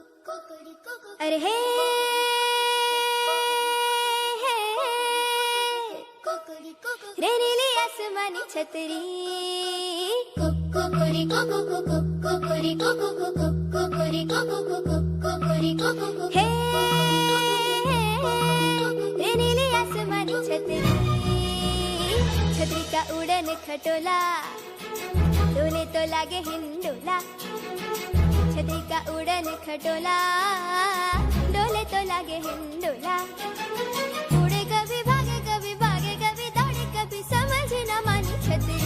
अरे हे रे नीली आसमानी छतरी हे रे नीली आसमानी छतरी, छतरी का उड़न खटोला डोले तो लागे हिंडोला, छतरी का उड़न खटोला डोले तो लागे हिंडोला, उड़े कभी भागे कभी भागे कभी दौड़े कभी समझ न मानी छतरी।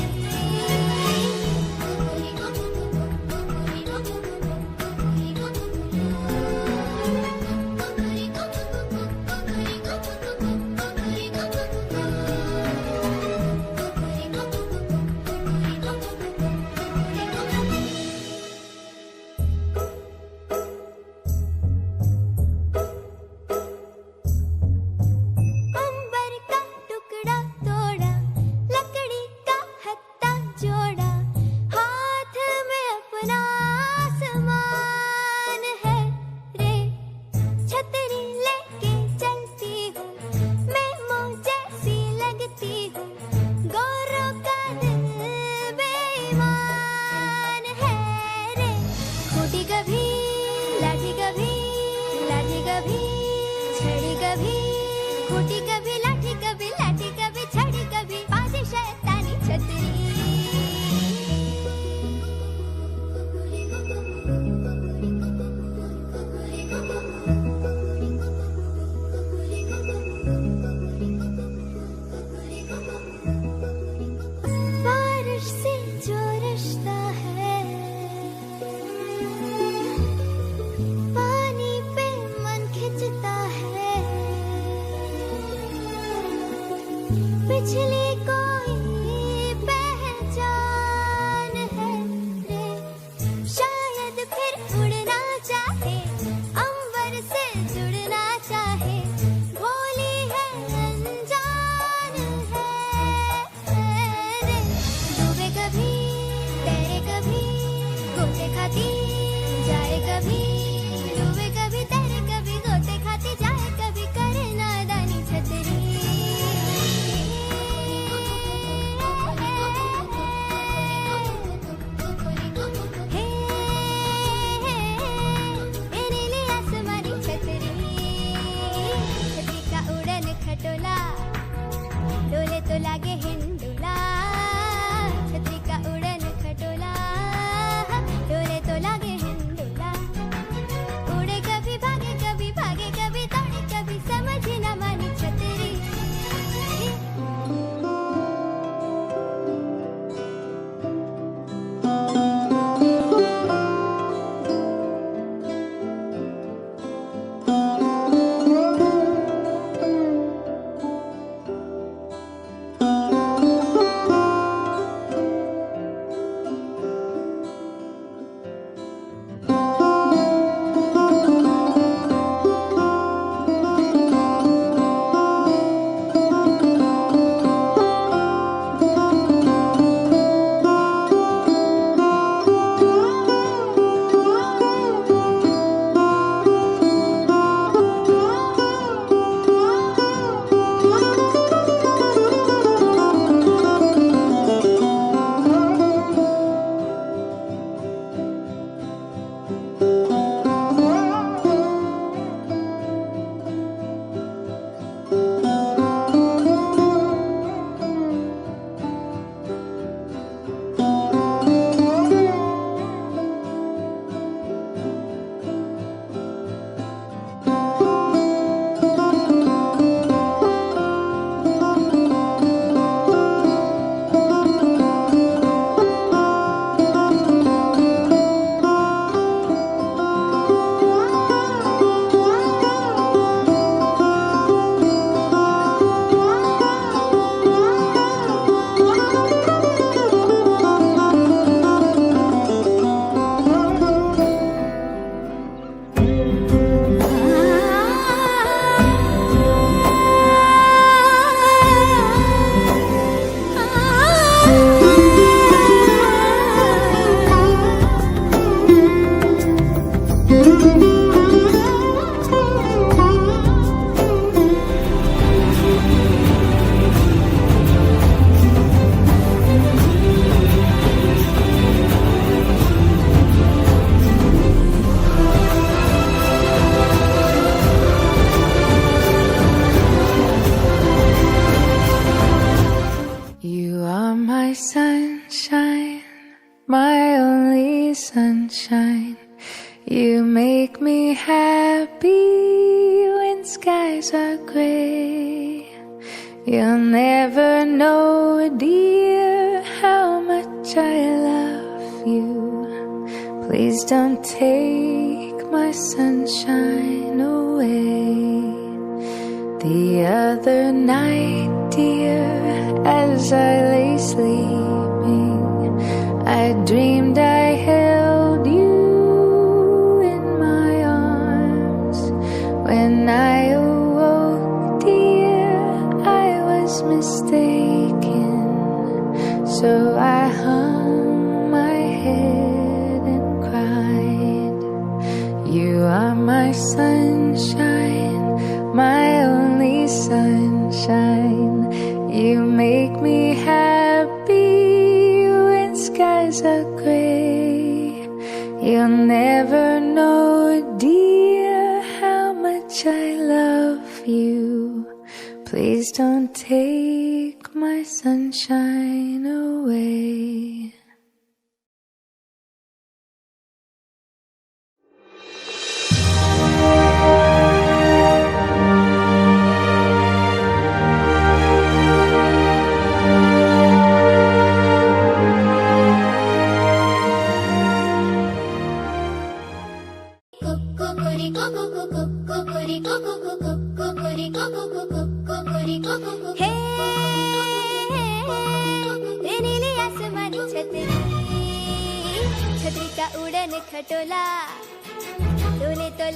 You make me happy when skies are gray. You'll never know, dear, how much I love you. Please don't take my sunshine away. The other night, dear, as I lay sleeping, I dreamed I held you in my arms. When I awoke, dear, I was mistaken. So I hung my head and cried. You are my sunshine, my only sunshine. You make me happy when skies are gray. You'll never know, dear, how much I love you. Please don't take my sunshine away. हे रे नीली आसमानी छतरी, छतरी का उड़न खटोला, डोले तो